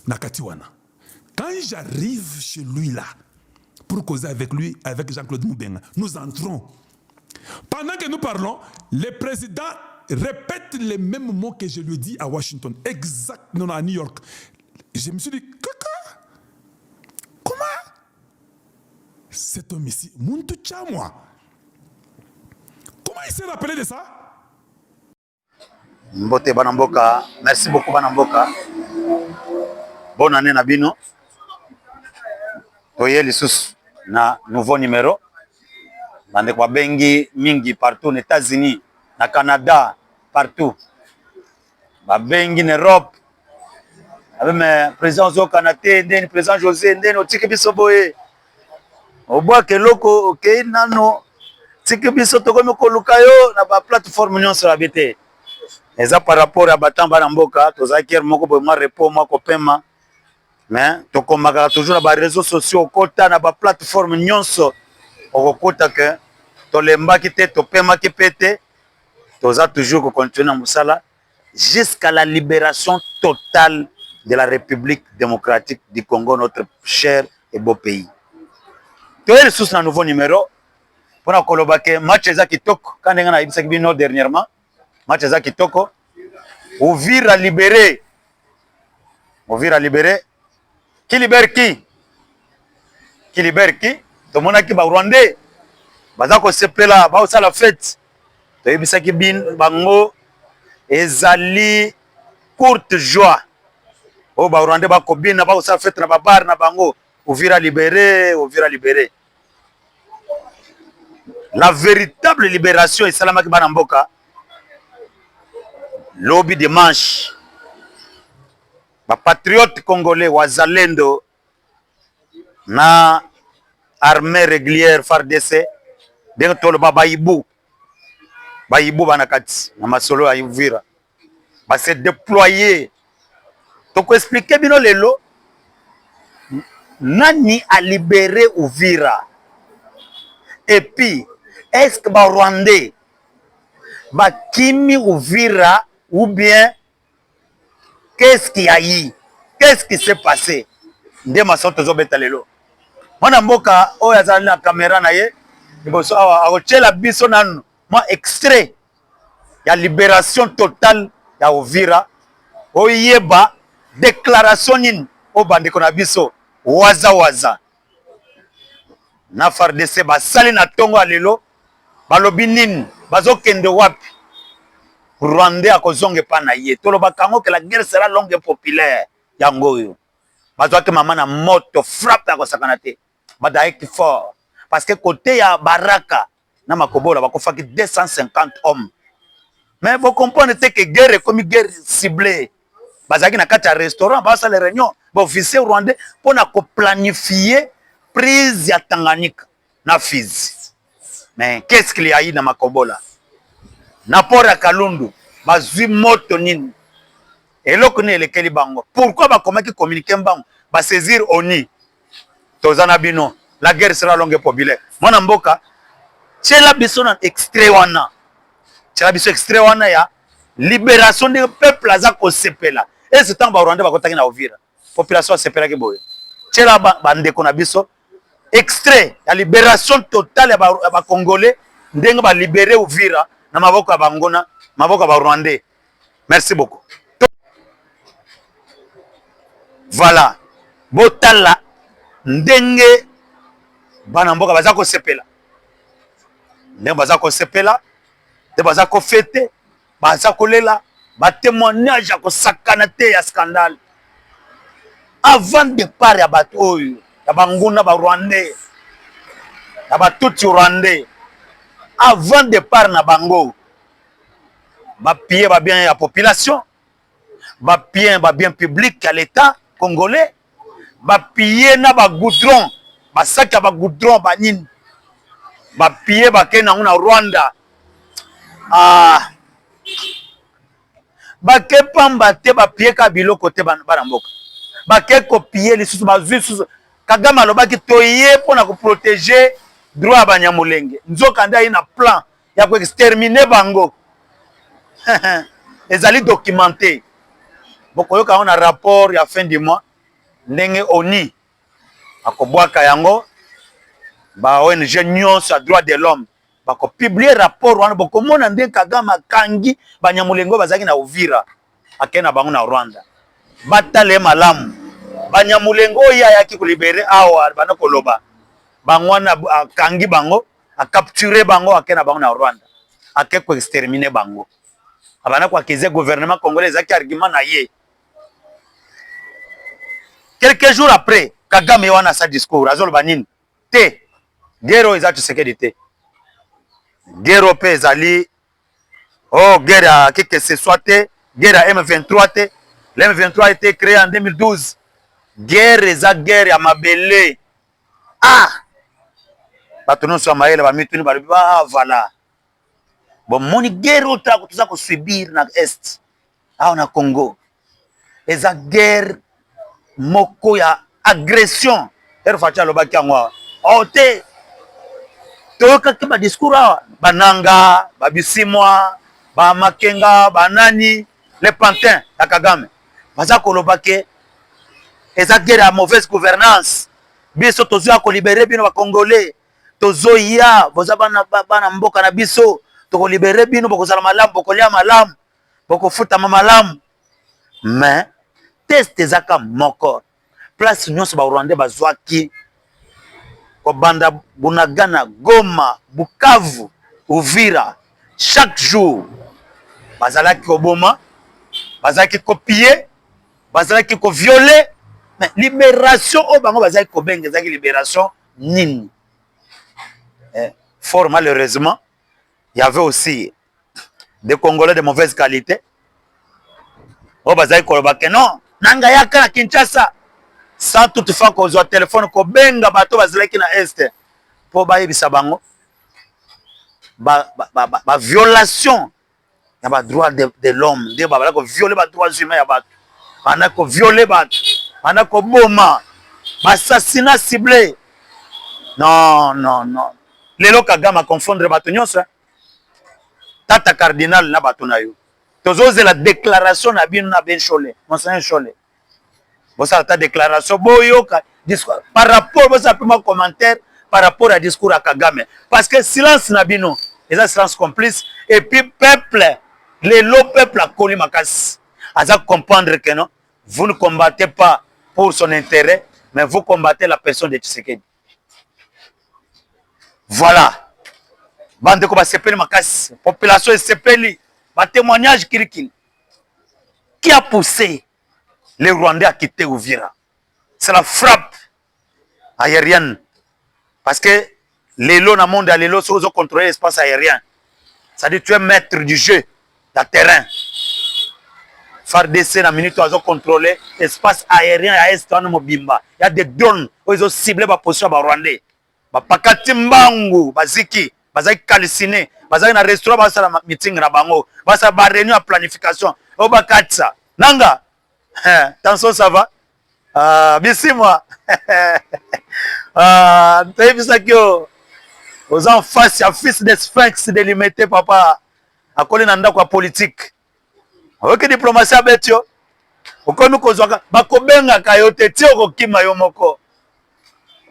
Nakatiwana. Quand j'arrive chez lui là, pour causer avec lui, avec Jean-Claude Moubenga, nous entrons. Pendant que nous parlons, le président répète les mêmes mots que je lui dis à Washington, exactement à New York. Je me suis dit, Kaka, comment cet homme ici, Muntoucha, moi, comment il s'est rappelé de ça? Mbote Banamboka, merci beaucoup Banamboka. Bonne année Nabino. Toye lissus na nouveau numéro. Bande kwa bengi mingi partout aux États-Unis, na Canada, partout. Ba bengi en Europe. Avec mes président au Canada, le président José, ndeni otiki biso boye. Oboa ke loko okay nano tiki biso tokomi koluka yo na ba plateforme nyonso la BT. Eza par rapport à Batan Banamboka, tozaki moko boye ma repos ma kopema. Mais tokomaka toujours na ba réseaux sociaux kota na ba plateforme nyonso okokota ke tolembaki te topemaki pete toza toujours ko continuer na musala jusqu'à la libération totale de la République démocratique du Congo, notre cher et beau pays. Toye sous un nouveau numéro pour na kolobake match eza kitoko quand ngana ibisaki bino dernièrement match eza kitoko Uvira libéré. Uvira libéré. Qui libère qui? Qui libère qui? Tout le monde qui va Rwandais. Bazako sepela, ba osala fête. To yebisaki bin bango ezali courte joie. O ba Rwandais ba kobina ba osala fête na ba bar na bango. Uvira libéré, Uvira libéré. La véritable libération est salamaki Banamboka. Lobby dimanche. Ba patriote congolais wazalendo na armée régulière FARDC bientôt le bayibu banakati na masolo ya Uvira ba se déployer to ko expliquer bino lelo nani a libéré Uvira et puis est-ce que ba Rwandais ba kimi Uvira ou bien qu'est-ce qu'il y a eu? Qu'est-ce qui s'est passé? Ndema soto zo betalelo. Mwana mboka oyo azali na caméra na ye, liboso awa akochela biso nanu moi extrait ya libération totale ya Uvira. Oyeba déclaration nini o bandeko na biso waza. Na FARDC basali na tongo alelo balobi nini bazokende wapi? Rwandais a kozonge pa na ye. Toloba kango que la guerre sera longue et populaire. Yangoyo. Bazwa ke maman na moto frappe à kosakanate. Badaeki fort. Parce que côté ya Baraka, na makobola bakofaki 250 hommes. Mais vous comprenez que guerre est comme guerre ciblée. Bazaki na kati ya restaurant, basa les réunions, ba officier rwandais pour na ko planifier prise ya Tanganyika na Fizi. Mais qu'est-ce qu'il y a eu na makobola? Napora Kalundu, bazui moto nini. Eloko ne elekeli bango. Pourquoi ba komaki communiquer bango? Ba saisir ONI. Tozana bino, la guerre sera longue et populaire. Mwana mboka, tchela biso na extrait wana. Tchela biso extrait wana ya libération du peuple aza ko sepela. Et ce temps ba Rwanda ba kotaki na Uvira. Population sepela ki boye. Tchela bandeko na biso extrait ya libération totale ya ba Congolais ndenge ba libérer Uvira. Na maboko ya bangona, maboko ya Rwandais. Merci beaucoup. Voilà. Botala ndenge Banamboka bazako sepela. Ndenge bazako sepela, te bazako fete, bazako lela, ba témoignage ya ko sakana te ya scandale. Avant départ ya bato oyo, ya banguna ba Rwandais. Ya batuti Rwandais. Avant départ na bango ba piller ba bien la population ba bien public à l'état congolais ba piller na ba goudron ba sac ba goudron ba nini ba piller ba kena na Rwanda ba ke pamba te ba piller ka biloko te bana mboka ba ke copier les sous ba sous Kagame alobaki toye pona ko protéger droit ba Nyamulenge nzoka nda ina plan ya ko exterminer bango ezali documenté bokoyoka on a rapport ya fin du mois ndenge oni akobwaka yango ba ONG nyonso ya droit de l'homme bako publier rapport wana bokomona ndenge Kagame akangi banyamulengo bazaki na Uvira akena bango na Rwanda batale malamu banyamulengo oyo ayaki kolibere awa bana koloba bango wana akangi bango akapture bango akena bango na Rwanda ake ko exterminer bango abana kwa kize gouvernement congolais ezaki argument na ye. Quelques jours après Kagame wana sa discours azoloba nini te guerre eza Tshisekedi te guerre pe ezali oh guerre que ce soit te guerre M23 te. Le M23 a été créé en 2012. Guerre eza guerre ya mabele. Ah batono so maele ba mituni ba voilà. Bon moni guerre ota ko tuza ko subir na est. Ah na Congo. Eza guerre moko ya agression. Er facha lobaki yango. Oh te toyoka ke ba discours awa bananga babisimwa ba makenga banani les pantins ya Kagame baza koloba ke eza guerre ya mauvaise gouvernance biso tozoya kolibere bino ba congolais tozoya boza bana mboka na biso tokolibere bino bokozala malamu bokolia malamu bokofutama malamu mais test ezaka moko place nyonso ba Rwandais bazwaki Kobanda Bunagana, Goma, Bukavu, Uvira, chaque jour, bazalaki koboma, bazalaki kopier, bazalaki ko violer, mais libération au bango bazalaki kobenga, bazalaki libération nini. Fort malheureusement, il y avait aussi des Congolais de mauvaise qualité. Oh bazalaki kolobake non, nanga yaka na Kinshasa. Sans toutefois qu'on soit téléphone ko benga bato bazalaki na est po bayebisa bango ba violation ya ba droit de l'homme de ba ko violer ba droits humains ya bato bana ko violer bato bana ko boma ba assassinat ciblé. Non lelo Kagame confondre bato nyonso tata cardinal na bato na yo tozoze la déclaration na bino na Ben Cholé Monseigneur Cholé. Bosa ta déclaration boyoka discours par rapport bosa pima commentaire par rapport à discours à Kagame parce que silence na bino eza silence complice et puis peuple le peuple a connu makasi aza comprendre que non vous ne combattez pas pour son intérêt mais vous combattez la personne de Tshisekedi. Voilà bande ko ba sepeli makasi population est sepeli ba témoignage kirikili qui a poussé les Rwandais à quitter Uvira. C'est la frappe aérienne. Parce que les lots dans le monde, les lots sont contrôlés l'espace aérien. Ça dit tu es maître du jeu, de terrain. FARDC, dans la minute, ils ont contrôlé l'espace aérien à Est, il y a des drones, ils ont ciblé la position de Rwandais. Pakati Mbangu, Baziki, Bazaki Kalisine, Bazaki na restaurant, Bazaki na meeting na bango, Bazaki na réunion à planification. Obakatsa. Nanga. Attention, ça va? Merci moi. T'as vu ça aux enfants, il y a fils de sphinx de limiter papa. À quoi nanda quoi politique? Ok diplomatie à betio. Oko nous kozwaka bakobenga kayote ti okokima yo moko.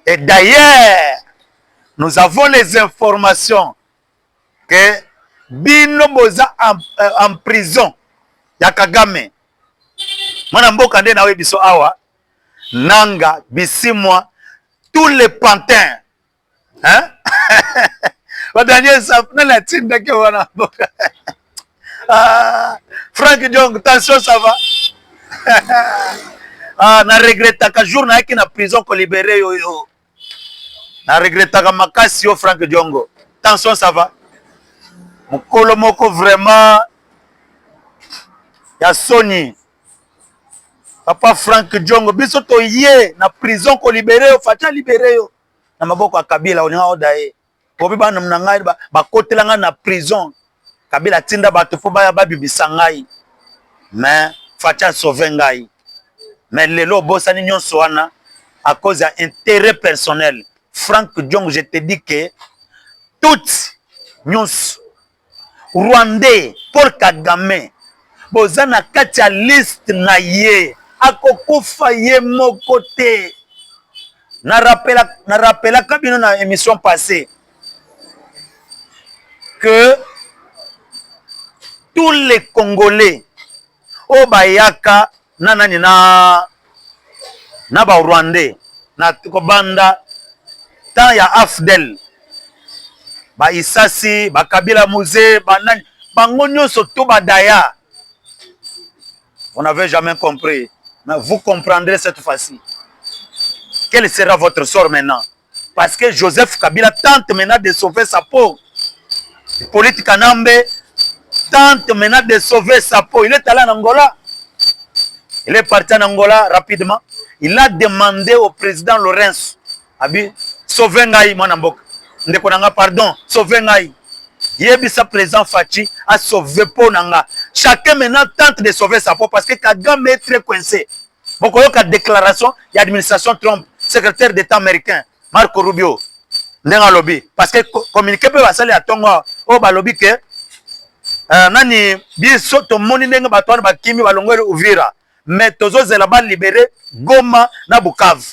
Et d'ailleurs, nous avons les informations que Bino Boza en prison. Ya Kagame. Mwana mboka nde nawe biso awa nanga bisimwa tous les pantins hein wadanye sa na la tinda ke wana mboka Frank Diongo attention ça va na regretta ka jour na yaki na prison ko libérer yo na regretta ka makasi yo Frank Diongo attention ça va mukolo moko vraiment ya Sony Papa Frank Diongo biso to ye na prison ko libérer yo facha libérer yo na maboko ya Kabila oninga odaye po bi bana mnangai ba kotelanga na prison Kabila tinda bato fo ba bibisa ngai mais facha sauver ngai mais lelo bosani nyonso wana à cause d'un intérêt personnel. Frank Diongo, je te dis que toutes nyonso Rwandais Paul Kagame bozana kati ya liste na ye akokufa ye moko te. Na rappela kabino na émission passée que tous les Congolais au bayaka nanani na ba Rwandais na kobanda tant ya Afdel ba Isasi ba Kabila Muze ba nani bango nyonso to badaya. Vous n'avez jamais compris, mais vous comprendrez cette fois-ci. Quel sera votre sort maintenant? Parce que Joseph Kabila tente maintenant de sauver sa peau. Politique Kanambe tente maintenant de sauver sa peau. Il est allé en Angola. Il est parti en Angola rapidement. Il a demandé au président Lorenzo, Abi, sauvez Ngaï, mon ambok. Pardon, sauvez Ngaï. Yebisa président Fachi a sauvé peau nanga. Chacun maintenant tente de sauver sa peau parce que Kagame est très coincé. Beaucoup de déclaration, il y a l'administration Trump, secrétaire d'État américain, Marco Rubio, Nenga lobby. Parce que communiqué peut passer à Tonga, au lobby que nani biso to moni nenga batwana bakimi balongwe Uvira. Mais tozo zelaba libéré Goma na Bukavu.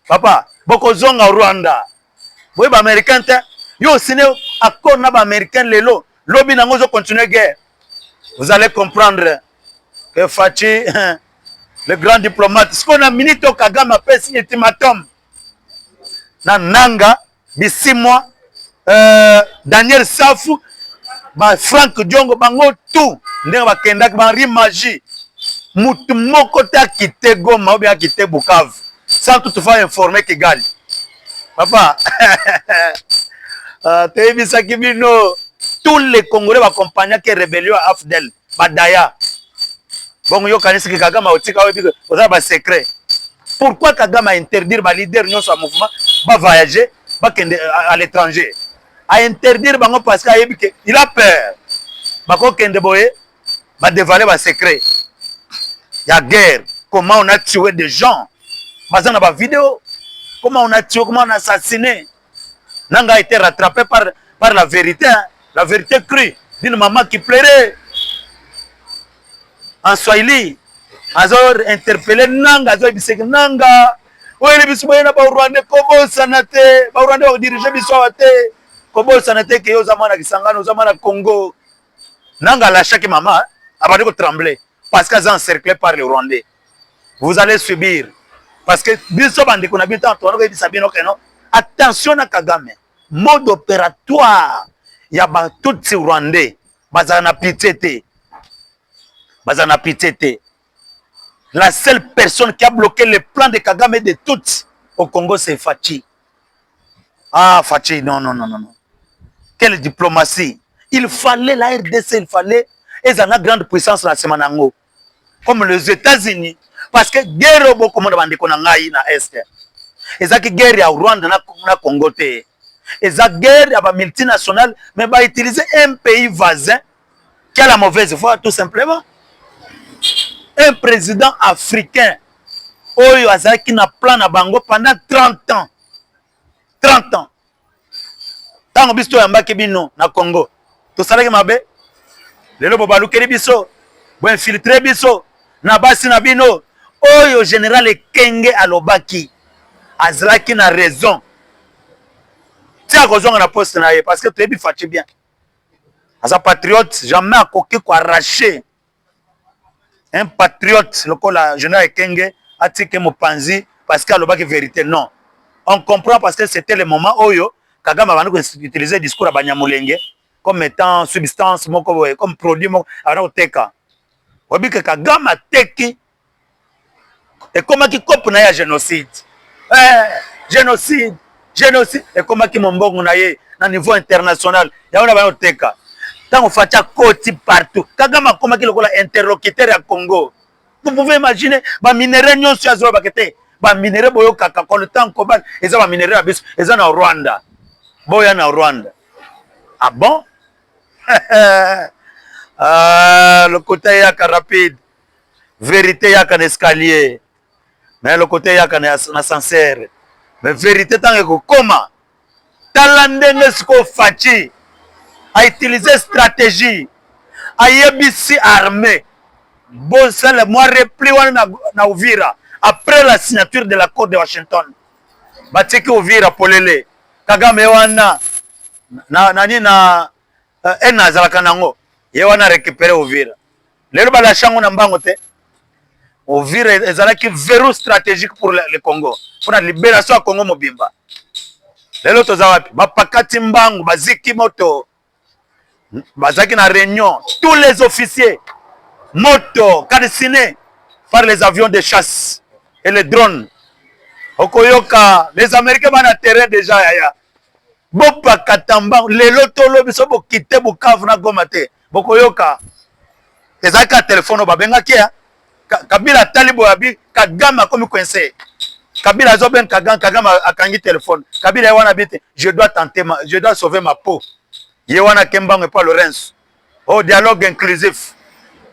Papa, boko zonga Rwanda. Boy ba américain te, yo sine accord na ba américain lelo, lobby nango zo continuer guerre. Vous allez comprendre que Fachi le grand diplomate, ce qu'on a minute au Kagame appelle signé ultimatum. Na Nanga, d'ici mois, Daniel Safou, Franck Diongo, bango tout, ndenge bakenda ba rimagie. Mutu moko ta quitté Goma ou bien quitté Bukavu, sans toutefois informer Kigali. Papa, tous les Congolais accompagnent que rébellion à Afdel, Badaya. Bon, yo kanisi ki Kagame otika webi oza ba secret. Pourquoi Kagame a interdire ba leader nyonso ya mouvement ba voyager ba kende à l'étranger? A interdire bango parce que il a peur. Ba ko kende boye ba dévoiler ba secret. Il y a guerre, comment on a tué des gens. Bazan na ba vidéo, comment on a tué, comment on a assassiné. Nanga a été rattrapé par la vérité, hein? La vérité crue d'une maman qui pleurait. En Swahili, Azor interpellé Nanga, Azor bisek Nanga. Oye bisboye na ba Rwanda kobo sanate, ba Rwanda o diriger biswate. Kobo sanate ke yo zamana kisangano zamana Congo. Nanga la chaque maman, abandi ko trembler parce qu'ils sont encerclés par les Rwandais. Vous allez subir parce que biso bandi ko na bitan to no bisa bino keno. Attention à Kagame. Mode opératoire. Il y a ba tout ces Rwandais, bazana pitié. Bazana pitié. La seule personne qui a bloqué le plan de Kagame et de toutes au Congo, c'est Fachi. Ah, Fachi, non. Quelle diplomatie. Il fallait la RDC, il fallait, et ils ont une grande puissance dans ce manango. Comme les États-Unis. Parce que guerre beaucoup de monde qui na Est. Ils ont guerre au Rwanda na Congo. Ils ont guerre à la multinationale, mais ils utiliser un pays voisin qui a la mauvaise foi, tout simplement. Un président africain, Oyo Azaki na plan na bango pendant 30 ans. 30 ans. Tango biso yambaki bino na Congo. To salaki mabe. Lelo bobalukeli biso. Bo infiltrer biso na basi na bino. Oyo général Kenge alobaki. Azaki na raison. Tia kozonga na poste na ye parce que tu es Fachi bien. Asa patriote, jamais akoki ko arracher. Un patriote, le général Kenge, a tiré Mopanzi parce qu'il a le vérité. Non. On comprend parce que c'était le moment où Kagame a utilisé le discours à Banyamulenge comme étant substance, comme produit. On dit que Kagame a teki et comment il coupe na génocide. Génocide. Et comment il m'embonge na niveau international. Il y a un teka. Tant on fait côté partout. Kagame comment il est interlocuteur à Congo. Vous pouvez imaginer, les minéraux non sur Azor Bakete, les minéraux boyo kaka quand le temps cobalt, ils ont minéraux à bis, ils ont en Rwanda. Boya na Rwanda. Ah bon? Le côté yaka rapide, vérité yaka escalier, mais le côté yaka na ascenseur. Mais vérité tant que comment? Talandenge sko Fachi a utilisé stratégie, a yebisi armée. bon ça le mois repli na Uvira après la signature de l'accord de Washington batiki Uvira polele Kagame wana nani na azalaka nango ye wana récupérer Uvira lelo bala chango na mbango te Uvira ezalaki verrou stratégique pour le Congo pour la libération ya Congo mobimba lelo toza wapi bapakati mbango baziki moto bazaki na réunion tous les officiers moto calcinés par les avions de chasse et les drones okoyoka les Américains bana terrain déjà yaya bopakata mbango lelo tolo biso bokite Bukavu na Goma te bokoyoka ezalaki ya telefone babengaki ya Kabila talibo abi Kagame akomi coincé Kabila azoben Kagame akangi téléphone Kabila wana bite je dois sauver ma peau ye wana kembango et pas Lorenzo au dialogue inclusif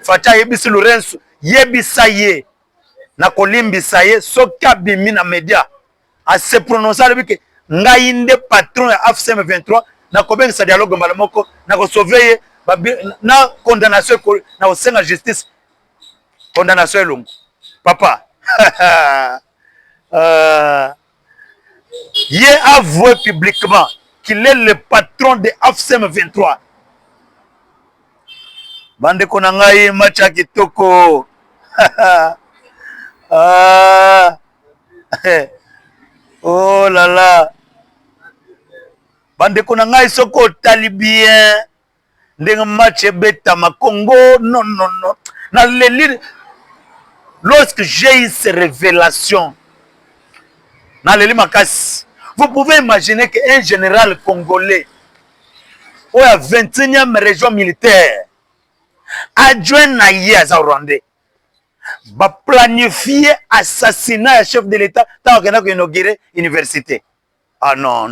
facha yebisi Lorenzo yebisa ye na kolimbisa ye soki abimi na media a se prononcer lebike ngai nde patron ya AFC M23 na kobengisa dialogue mbala moko na ko sauver ye na condamnation na osenga justice condamnation elongo papa il a avoué publiquement qu'il est le patron de AFC M23 bande konangai macha kitoko oh là là bande konangai soko tali bien ndenge match beta ma Congo non na leli lorsque j'ai eu ces révélations na leli makasi vous pouvez imaginer qu'un général congolais ou à 21e région militaire adjoint na za Rwandais va planifier assassinat du chef de l'État tant qu'on a inauguré université. Ah non.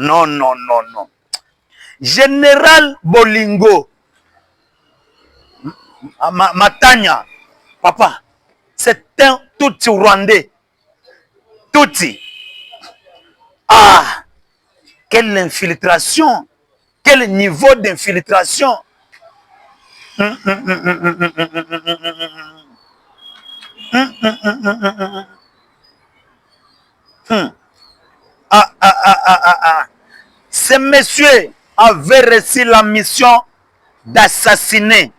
Général Bolingo Matanya, papa, c'est un Tutsi Rwandais. Tutsi. Ah, quelle infiltration, quel niveau d'infiltration. Ce monsieur avait reçu la mission d'assassiner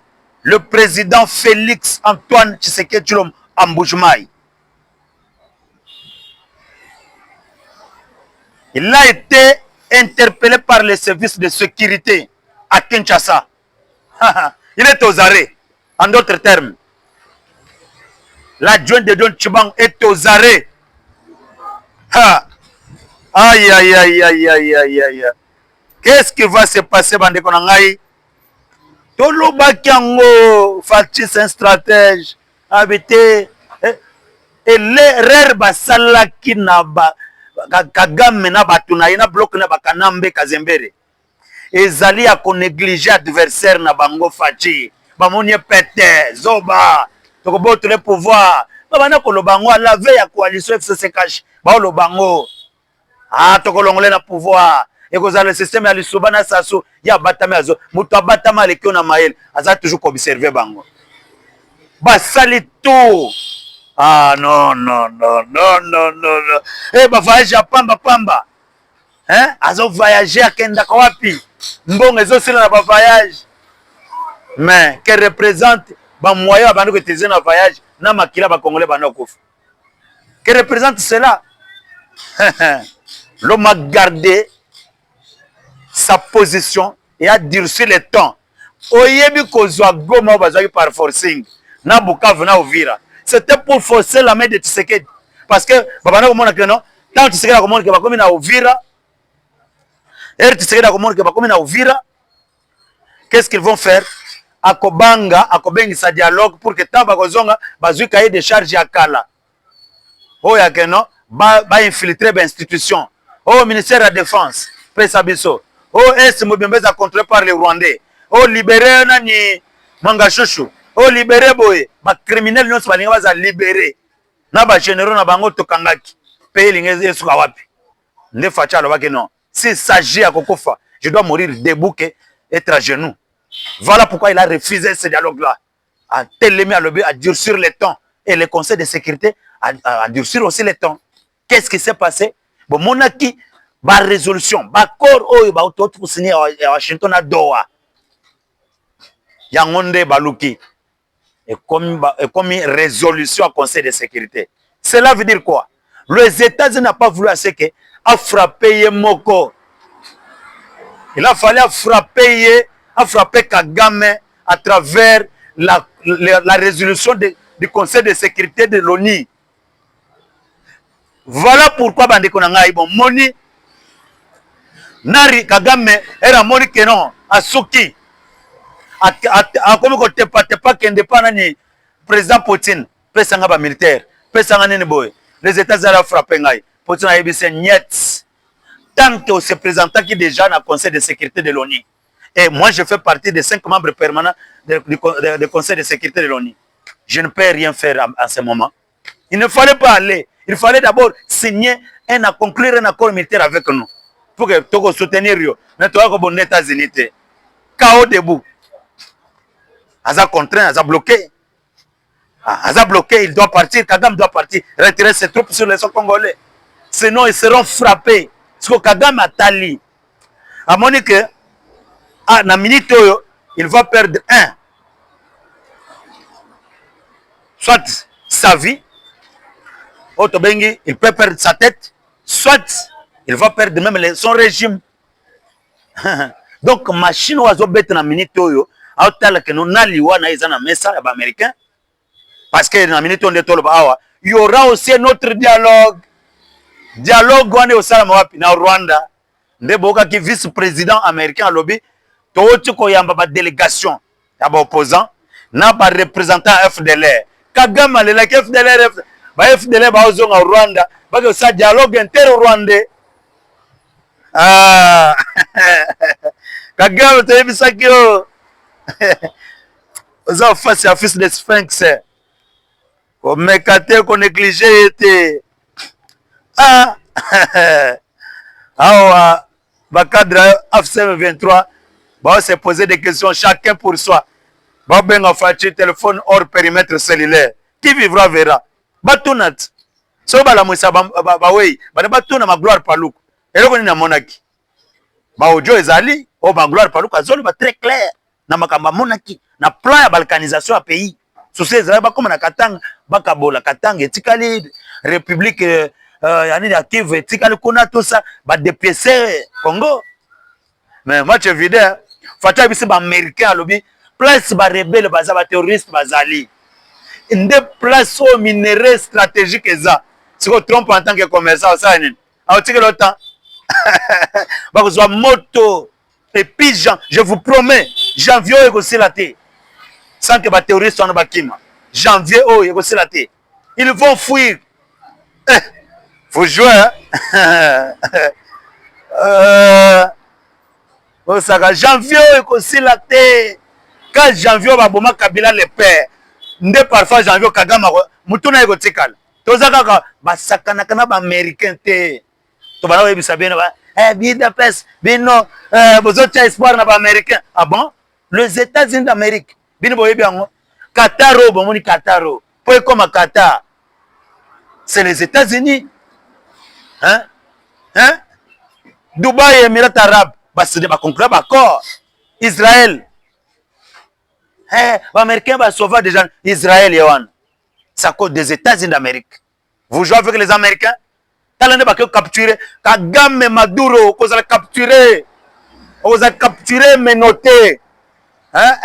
le président Félix Antoine Tshisekedi Tshilombo à Mbuji-Mayi. Il a été interpellé par les services de sécurité à Kinshasa. Il est aux arrêts. En d'autres termes, l'adjoint de Don Tshibang est aux arrêts. Aïe. Qu'est-ce qui va se passer, bande konangai? Toloba Kiango, Fatis c'est un stratège. Habité. Et l'erreur basalaki naba Kagame na batunaye na bloc na bakanambe Kazembere. Ezali a ko négliger adversaire na bango Fachi. Bamonie pete zoba. Tokobo tous les pouvoirs. Babana ko lobango à la veille à coalition FCC cash. Ba lobango. Ah tokolongole na pouvoir. Et que le système ya lisobana saso ya batama azo. Muto batama lekio na mael. Aza toujours observer bango. Basali tout. Ah non. Eh bah voyage à pamba. Hein? Azo voyager à kenda kawapi. Mbongo ezo sila na ba voyage. Mais que représente ba moyen abandi ko teze na voyage na makila ba congolais bana kofu. Que représente cela? L'homme a gardé sa position et a durci le temps. Oyebi kozwa Goma bazaki par forcing na Bukavu na Uvira. C'était pour forcer la main de Tshisekedi. Parce que babana komona que non, tant Tshisekedi komona que bakomi na Uvira, Tshisekedi komona que bakomi na Uvira, qu'est-ce qu'ils vont faire? Akobanga, akobengi sa dialogue pour que tant bakozonga bazui cahier de charge ya kala. Oh ya que non, ba infiltrer ba institution. Oh ministère de la défense, Pesabiso. Oh est Mobimbe contrôlé par les Rwandais. Oh libérer nani Mangashushu. Oh libérer boy, ba criminel nyonso balinga baza libérer. Na ba généraux na bango tokangaki. Paye lingeze esuka wapi. Nde facha alobaki non. S'il s'agit à kokofa, je dois mourir debout que être à genoux. Voilà pourquoi il a refusé ce dialogue-là. a télémé à lobby, a durcir les temps. Et le Conseil de sécurité a durcir aussi les temps. Qu'est-ce qui s'est passé? Bon, monaki, ba résolution, ba accord, oh, ba auto pour signer à Washington à Doha. Yangonde baluki. Et comme une résolution au Conseil de sécurité. Cela veut dire quoi? Les États-Unis n'ont pas voulu assez que à frapper Moko. Il a fallu frapper Kagame à travers la résolution du Conseil de sécurité de l'ONU. Voilà pourquoi Bandeko Nangai, bon, Moni, Nari Kagame, era Moni Kenon, Asuki, a comme côté pas qu'indépendant président Poutine, Pesanga militaire, Pesanga Nene les États-Unis ont frappé Ngai, Poutine a ébissé Niet. Tant que se présentant qui déjà dans le Conseil de sécurité de l'ONU. Et moi, je fais partie des 5 membres permanents du Conseil de sécurité de l'ONU. Je ne peux rien faire en ce moment. Il ne fallait pas aller. Il fallait d'abord signer conclure un accord militaire avec nous. Pour que tu soutenir. Mais tu as les États-Unis. Chaos debout. Aza contraint, Aza bloqué. Aza bloqué, il doit partir. Kagame doit partir. Retirer ses troupes sur les sols congolais. Sinon, ils seront frappés. Parce que Kagame a tali. À mon que, na minute, il va perdre soit sa vie, il peut perdre sa tête, soit il va perdre même son régime. Donc, machine oiseau bête na minute, que nous n'allions na izana messa américain, parce que na minute on est il y aura aussi un autre dialogue. Dialogue wane osala wapi na Rwanda ndeboka ki vice-président américain lobby to ko yamba ba délégation ya ba opposant na ba représentant FDLR Kagame le la FDLR ba FDLR ba ozonga Rwanda ba ko sa dialogue inter-rwandais Kagame to yebisa ki o oza face à fils de Sphinx ko mekate ko négliger était cadre AFCM 23 va se poser des questions chacun pour soi. Va bien faire téléphone hors périmètre cellulaire. Qui vivra verra. Batunat. So bala musa ba wey. Ba batuna ma gloire paluku. Eloko ni na monaki. Ba ojo ezali o ba gloire paluku azolo ba très clair na makamba monaki na plan ya balkanisation ya pays. Souci ezali ba comme na Katanga bakabola Katanga etikali république yani ya Kivu etikali kuna tout ça ba dépiécer Congo. Mais moi je vidéo fata bisi ba américain alobi place ba rebelle baza ba terroriste bazali inde place au minerai stratégique eza si on trompe en tant que commerçant ça nini a otiki le temps ba kozwa moto et puis je vous promets janvier ekosila te sans que ba terroriste wana bakima janvier ekosila te ils vont fuir. Faut jouer, hein? Janvier, aussi la terre. Quand janvier, Baboma Kabila le père. Nde parfois janvier, Kagame, Moutouna ego tikal. Tozaka, Basakana ba américain te. Tobana webisa bien, Budapest, Bino, Bozotia espoir na ba américain. Ah bon? Les États-Unis d'Amérique. Bino boyebi yango. Qatar, bomoni Qatar. Pour comme Qatar. C'est les États-Unis. Hein? Hein? Dubaï et Émirats Arabes, c'est de conclure d'accord. Israël. Les Américains vont sauver des gens. Israël, c'est à cause des États-Unis d'Amérique. Vous jouez avec les Américains? Talent de capturer. Kagame Maduro, vous allez capturer. Vous allez capturer, mais noter. Hein?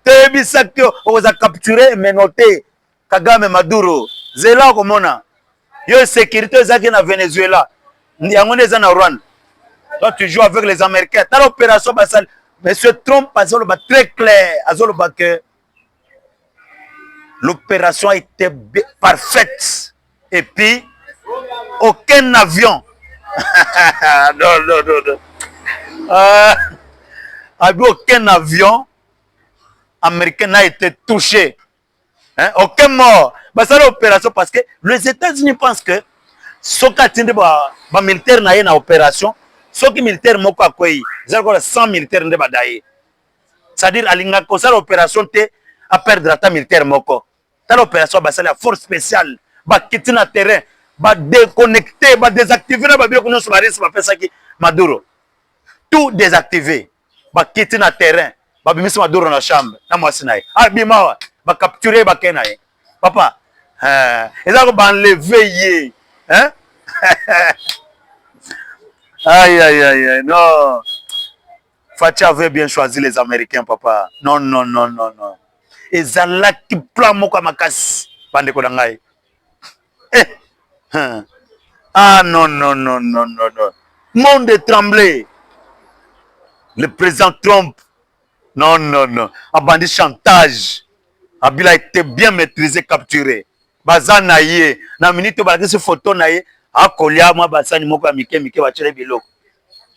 Vous allez capturer, mais noter. Kagame Maduro. C'est là comme on a. Yo sécurité zaki na Venezuela. Yango neza na Rwanda. Toi tu joues avec les Américains. Dans l'opération basal, monsieur Trump azolo ba très clair, azolo ba que l'opération était parfaite et puis aucun avion non. Aucun avion américain n'a été touché. Hein? Aucun mort. C'est l'opération parce que les États-Unis pensent que ce qui est militaire dans une opération, ce qui est militaire, c'est 100 militaires. C'est-à-dire, à l'opération, à perdre la militaire moko. Dans l'opération, c'est la force spéciale. Bah quitter le terrain, bah déconnecter, bah désactiver, bah bien qu'on soit risque, bah faire ça qui Maduro. Tout désactiver, bah quitter le terrain, bah bien mettre Maduro dans la chambre. Na moi sinaï. Ah bima, bah capturer, bah kenaï. Papa, ils ont enlevé, hein? Aïe aïe aïe aïe, non. Fachi avait bien choisi les Américains, papa. Non, non, non, non, non. Et Zala qui plan moka makas. Bande kodangai. Ah non, non, non, non, non, non. Monde est tremblé. Le président Trump. Non, non, non. A bandit chantage. Abila été bien maîtrisé, capturé. Baza naïe. Na minute balaki ce photo naïe. A kolia moi basani moko mike mike bachele biloko.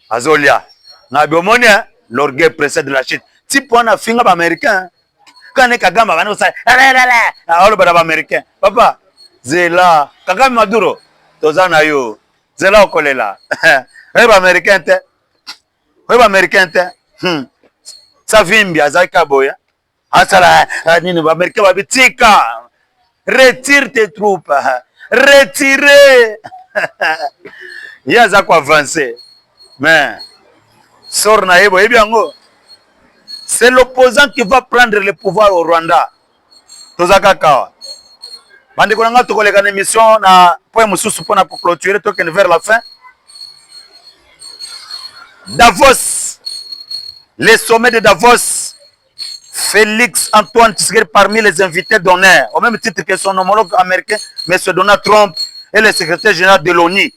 Azolia. Na biomoni l'orgueil précède de la chute. Si pour un film américain, quand on est Kagame, on va dire, américain. Papa, Zela, Kagame Maduro, Tozana yo, Zela Okolela. Oui, américain, oui, américain, ça vient bien, ça kaboya. Asala, nini, américain, va bitika. Retire tes troupes, retirez. Il y a ça quoi avancer. Mais, sort naïbo, et bien, c'est l'opposant qui va prendre le pouvoir au Rwanda. Tozaka kawa. Bande konanga tokoleka une émission na point mususu pona pour clôturer token vers la fin. Davos. Le sommet de Davos. Félix Antoine Tshisekedi parmi les invités d'honneur, au même titre que son homologue américain, M. Donald Trump et le secrétaire général de l'ONU.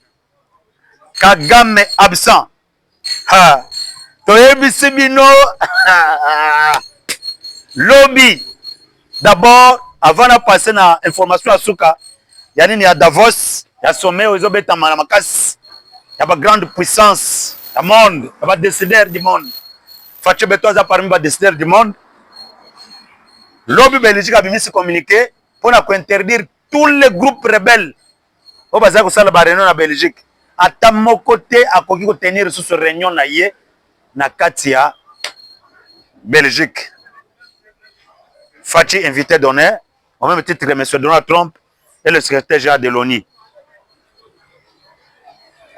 Kagame absent. Ha. Lobby. D'abord, avant de passer à l'information à Souka, il y a Davos, il y a sommet aux obéis à Manamakas, il y a une grande puissance, le monde, il y a des décideurs du monde. Fatih Beto a parmi les décideurs du monde. Lobby Belgique a bien se communiquer pour interdire tous les groupes rebelles. Au bazar ça la réunion en Belgique. À mon côté, à quoi tenir sur ce réunion naïe. Na Katia, Belgique. Fatih invité d'honneur, au même titre que M. Donald Trump et le secrétaire général de l'ONU.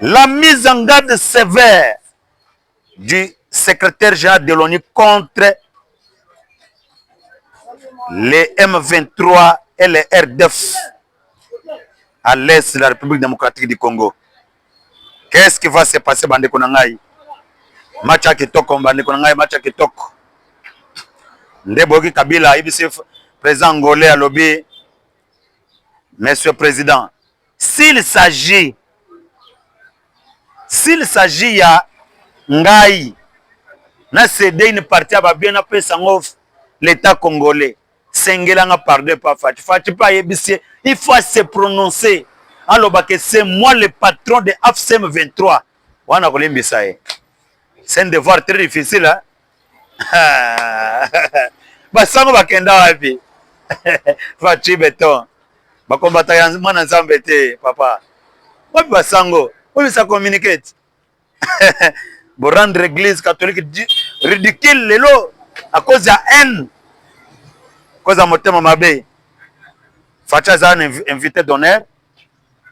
La mise en garde sévère du secrétaire général de l'ONU contre les M23 et les RDF à l'est de la République démocratique du Congo. Qu'est-ce qui va se passer, Bande Konangai? Macha kitoko mbande konangai macha kitoko. Ndeboki Kabila ibisi président angolais à lobby. Monsieur le Président, s'il s'agit ya ngai na céder une partie à bien après sangof l'état congolais. Sengelanga pardon pas Fati pas ibisi, il faut se prononcer. Alors que c'est moi le patron de AFCM 23. Wana kolimbisa e. C'est un devoir très difficile, hein? Basango bakenda wapi? Fachi beton. Bakombata mwana nzambe te, papa. Wapi basango? Wapi ça communicate? Pour rendre l'église catholique ridicule lelo à cause de la haine. À cause de motema mabe. Fachi a un invité d'honneur.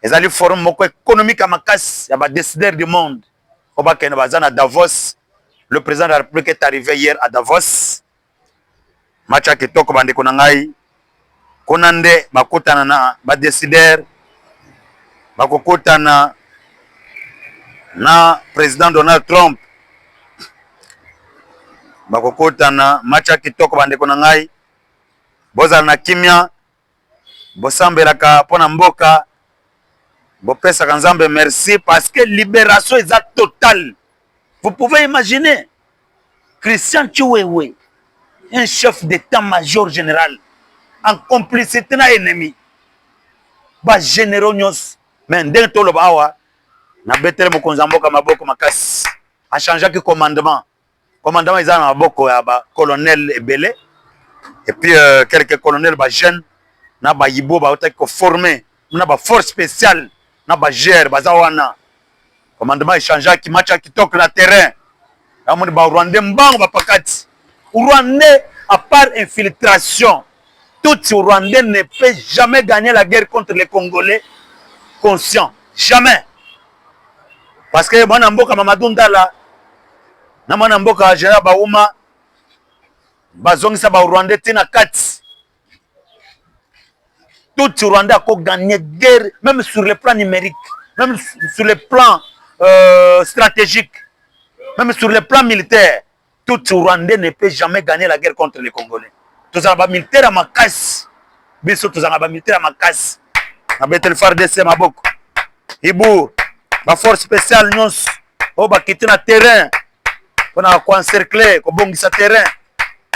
Ils allaient former un forum économique à Makas, il y a des décideurs du monde. À Davos, le président de la République est arrivé hier à Davos. Macha kitoko bande konangai. Konande bakutana na ba décideur. Bakokutana na président Donald Trump. Bakokutana macha kitoko bande konangai. Bozala na kimia. Bosambelaka pona mboka. Bopesa Kanzambe, merci parce que libération est totale. Vous pouvez imaginer Christian Chiwewe, un chef d'état-major général, en complicité na ennemi. Ba généraux nyos, mais ndenge to loba awa na betere mokonzamboka maboko makasi. A changé que commandement. Commandement ils ont maboko ya ba colonel Ebele et puis quelques colonels ba jeunes na ba yibo ba otaki ko former na ba force spéciale. Na bagère bazawana commandement échangé qui match qui toque le terrain amoni ba Rwandais mbango ba pakati Rwandais à part infiltration, tout Rwandais ne peut jamais gagner la guerre contre les Congolais conscients. Jamais. Parce que moi, Namboka Mamadou Ndala, Namboka Général Baouma, Bazongisa ba Rwandais tina kati. Tout Rwandais a gagné guerre, même sur le plan numérique, même sur le plan stratégique, même sur le plan militaire. Tout Rwandais ne peut jamais gagner la guerre contre les Congolais. Tous les militaires à ma casse. Biso tous les militaires à ma casse. A betel FARDC maboko. Ibu, ma force spéciale nyons. O ba quitter le terrain. On a encercler, ko bongisa terrain.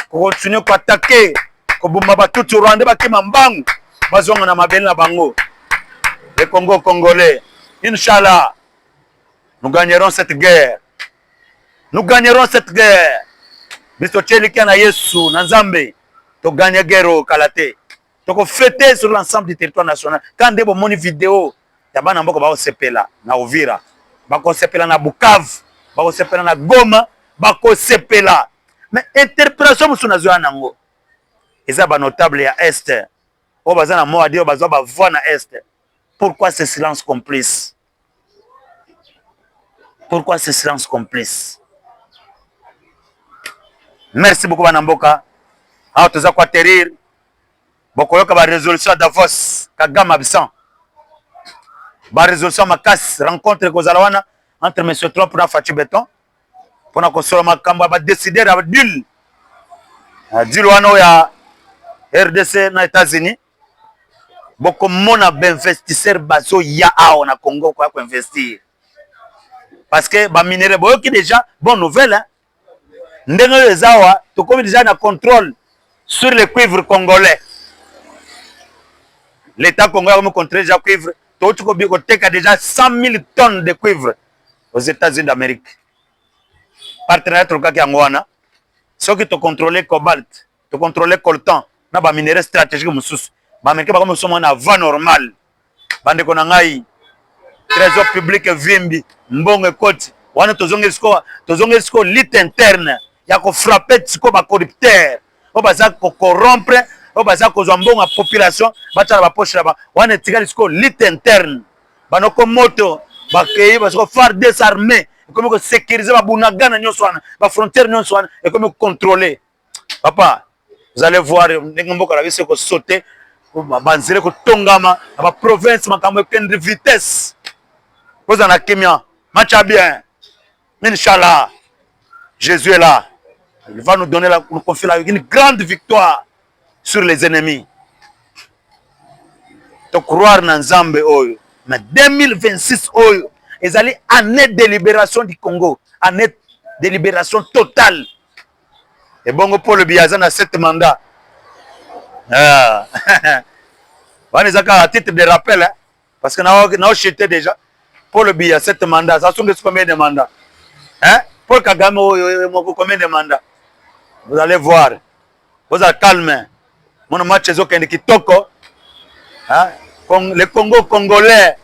Ko continuer ko attaquer. Ko bomba ba tout Rwandais ba kema mbangu. Bazonga na mabele na bango. Les Congo congolais. Inch'Allah, nous gagnerons cette guerre. Nous gagnerons cette guerre. Biso tcheliki na Yesu na Nzambe. To gagner guerre au Kalate. To fêter sur l'ensemble du territoire national. Quand des bonnes vidéos, ya bana mboko ba osepela na Uvira. Ba ko sepela na Bukavu, ba ko sepela na Goma, ba ko sepela. Mais interprétation musuna zo nango. Eza ba notable ya Est. O bazana mo adio bazwa ba voix na Est. Pourquoi ce silence complice? Pourquoi ce silence complice? Merci beaucoup Banamboka. Alors tu as quoi terrir? Bokoyoka ba résolution à Davos, Kagame absent. Ba résolution makas rencontre kozalawana entre M. Trump et Fachi Beton. Pour na kosola makamba ba décider à deal. Deal wana ya RDC na États-Unis. Boko mona d'investisseurs bazo ya ao na Congo kwa investir. Parce que ba minéraux boyoki déjà bonne nouvelle hein. Ndenge les awa to comme déjà na contrôle sur le cuivre congolais. L'État congolais a contrôlé déjà cuivre. Tout le a déjà 100 000 tonnes de cuivre aux États-Unis d'Amérique. Partenaire Trokaki Angwana. Ceux qui ont contrôlé cobalt, tu contrôlé coltan, na ba minerai stratégique moussous. Ba Américains ba comme sommes en avant normal. Bande konangai trésor public vimbi, mbongo koti. Wana tozongesko lit interne. Ya ko frapper tiko ba corrupteur. O baza ko corrompre. O baza ko zambonga population batala ba poche là-bas wana tikali siko lit interne banoko moto bakei baso faire désarmer comme ko sécuriser ba bunagana nyonso wana ba frontière nyonso wana et comme contrôler papa vous allez voir ngomboka la biso ko sauter banzele ko tongama ba province makambo pleine de vitesse vous en a kimia match bien inchallah Jésus est là, il va nous donner nous confier une grande victoire sur les ennemis. To croire dans Nzambe oyo. Mais 2026 oyo, ils allaient année de libération du Congo, année de libération totale. Et bon pour le Biazan à 7 mandats. On est à titre de rappel, hein, parce que nous avons chuté déjà. Pour le Biazan 7 mandats, ça sont combien de mandats? Hein? Pour Kagame, combien de mandats? Vous allez voir. Vous allez calmer. Mon match est kitoko. Le Congo congolais.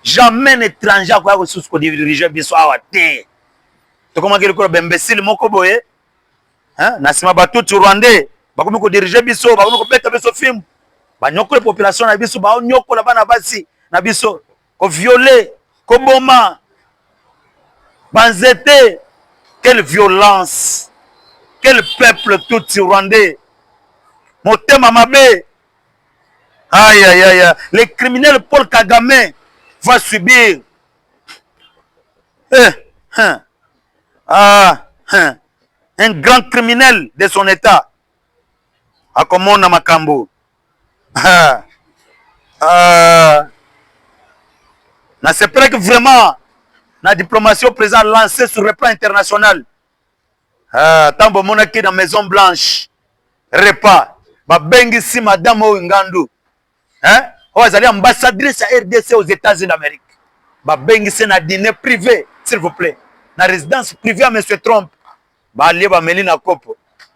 Jamais l'étranger a ressources pour diriger biso awate. To comment que le imbécile moko boye. Nasima batutu rwandais. Ba comme ko diriger biso, ba ko beta biso film. Ba nyoko la population na biso ba nyoko la bana basi na biso ko violer, ko boma. Banzete, quelle violence. Quel peuple tout rwandais. Motema Mabe. Aïe, aïe, aïe. Le criminel Paul Kagame va subir un grand criminel de son état. Akomona Makambo. C'est vrai que vraiment, la diplomatie au président lancée sur le plan international. Tambo monaki dans Maison Blanche. Repas. Bengisi madame Ngandu. Vous allez ambassadrice à RDC aux États-Unis d'Amérique. Bengisi na dîner privé, s'il vous plaît. Na résidence privée à M. Trump. Allez, Meli na kopo.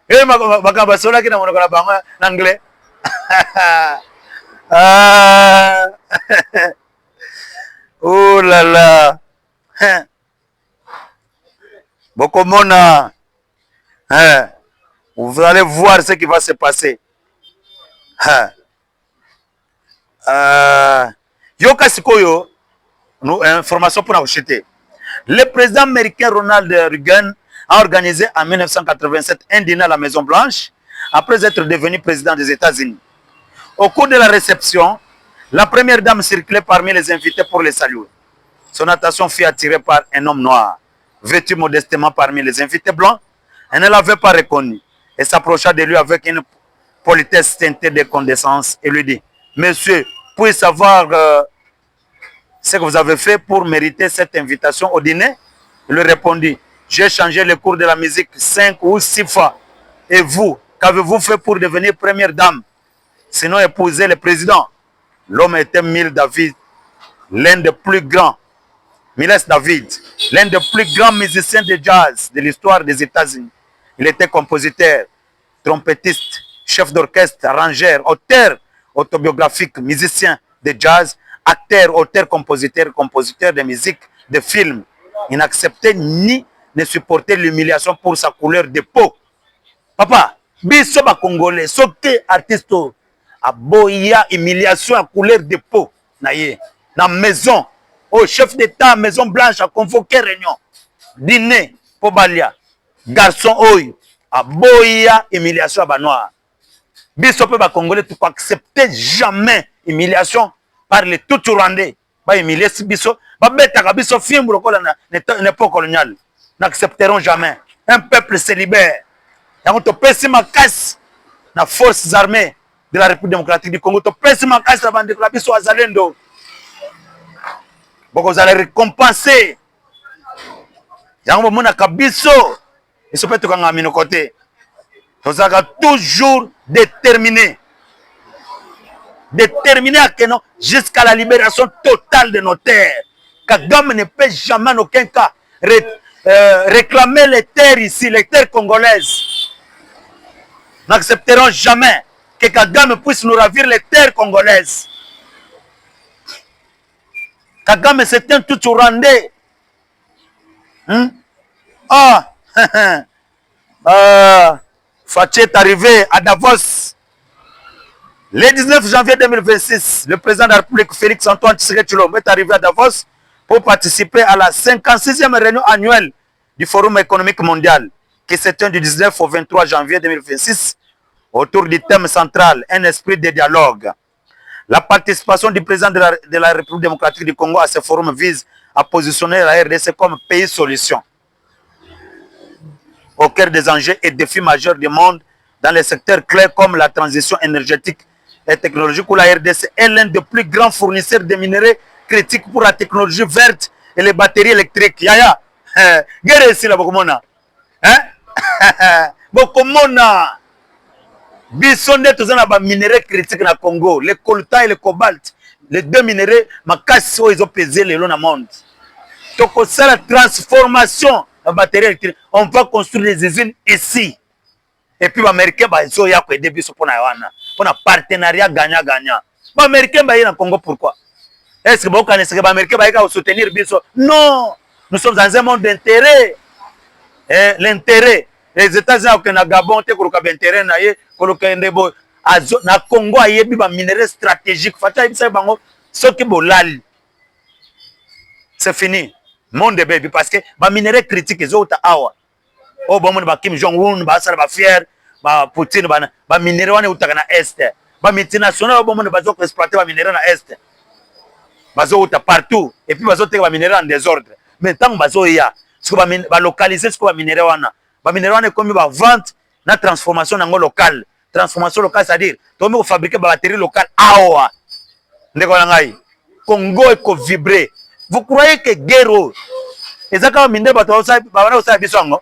Et basola qui na monoko na anglais. Oh là là. Bokomona. Vous allez voir ce qui va se passer. Yoka Sikoyo, information pour nous jeter. Le président américain Ronald Reagan a organisé en 1987 un dîner à la Maison Blanche après être devenu président des États-Unis. Au cours de la réception, la première dame circulait parmi les invités pour les saluer. Son attention fut attirée par un homme noir, vêtu modestement parmi les invités blancs. Elle ne l'avait pas reconnu et s'approcha de lui avec une politesse teintée de condescendance et lui dit: Monsieur, puis-je savoir ce que vous avez fait pour mériter cette invitation au dîner? Il lui répondit: j'ai changé le cours de la musique 5 ou 6 fois. Et vous, qu'avez-vous fait pour devenir première dame, sinon épouser le président? L'homme était Miles Davis, l'un des plus grands, Miles Davis, l'un des plus grands musiciens de jazz de l'histoire des États-Unis. Il était compositeur, trompettiste, chef d'orchestre, arrangeur, auteur autobiographique, musicien de jazz, acteur, auteur, compositeur de musique, de films. Il n'acceptait ni ne supportait l'humiliation pour sa couleur de peau. Papa, biso ba Congolais, soke artiste a boya humiliation à couleur de peau. Naye, na maison, au chef d'État, Maison Blanche a convoqué réunion, dîner, pobalia, garçon oy, a boya humiliation à banois. Biso pe ba Congolais, tu peux accepter jamais humiliation par les tout rwandais. Ba humilier biso, ba beta biso film lokola na l'époque coloniale. N'accepteront jamais. Un peuple célibataire. Et on te pèse ma casse dans les forces armées de la République démocratique du Congo. On te pèse ma casse avant de clapper sur Azalendo. Vous allez récompenser. Il y a un moment où ils sont peut-être côté. Vous allez toujours déterminé. Déterminé à que non, jusqu'à la libération totale de nos terres. Kagame ne peut jamais en aucun cas réclamer les terres ici, les terres congolaises. N'accepterons jamais que Kagame puisse nous ravir les terres congolaises. Kagame, c'est un tout rwandais. Fachi est arrivé à Davos. Le 19 janvier 2026, le président de la République, Félix Antoine Tshisekedi Tshilombo, est arrivé à Davos pour participer à la 56e réunion annuelle du Forum économique mondial, qui se tient du 19 au 23 janvier 2026, autour du thème central, un esprit de dialogue. La participation du président de la République démocratique du Congo à ce forum vise à positionner la RDC comme pays solution au cœur des enjeux et défis majeurs du monde dans les secteurs clés comme la transition énergétique et technologique, où la RDC est l'un des plus grands fournisseurs de minerais critiques pour la technologie verte et les batteries électriques. Yaya, guerre ici là, Bokomona. Bokomona. Bisonde, tous les minerais critiques dans le Congo, le coltan et le cobalt, les deux minerais, ils ont pesé le long du monde. Donc, c'est la transformation de la batterie électrique. On va construire des usines ici. Et puis, les Américains, ils ont aidé pour un partenariat gagnant-gagnant. Les Américains, ils sont dans le Congo, pourquoi? Est-ce que vous connaissez que les Américains vont soutenir Bisso? Non! Nous sommes dans un monde d'intérêt. L'intérêt. Les États-Unis, au Gabon, ils ont un intérêt. Na Congo, il y a des minéraux stratégiques. C'est fini. Monde de baby. Parce que les minéraux critiques, ils ont awa. Oh, bon, Kim Jong-un, ba fier, ba Poutine, ba minéraux na est. Ba multinationales, bon, ils exploiter ba minéraux na est. Bazo partout. Et puis bazo ba minéraux en désordre. Mais tant bazo ya, ce que ba localiser ce que ba minéraux wana. Ba minéraux wana comme ba vente na transformation nango locale. Transformation locale, c'est-à-dire, tu peux fabriquer des batteries locales. Awa. Congo est vibré. Vous croyez que guerre, et ça quand minde bato ça bisongo.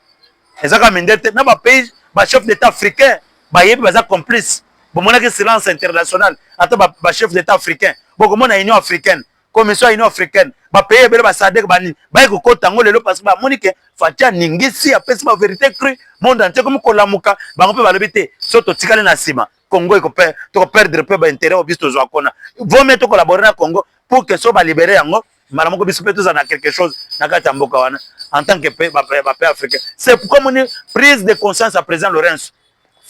Et ça quand minde na ba pays, ba chef d'état africain, ba yebi ba complice. Bon mona que silence international. Ata ba chef d'état africain. Bon comme na Union africaine, commission Union africaine, ba pays bele ba sadek ba ni. Ba ko kota ngo lelo parce que ba monique fatia ningisi apesi ba vérité crue. Monde entier comme kolamuka, ba on peut ba lebité. Soto tikale na sima. Congo eko perdre peu ba intérêt au bisto zo kona. Vous mettre collaborer na Congo pour que soit libéré yango. Malamoko biso peut tous en quelque chose na kata mboka wana en tant que pays africain. C'est pourquoi mon prise de conscience à président Lorenzo.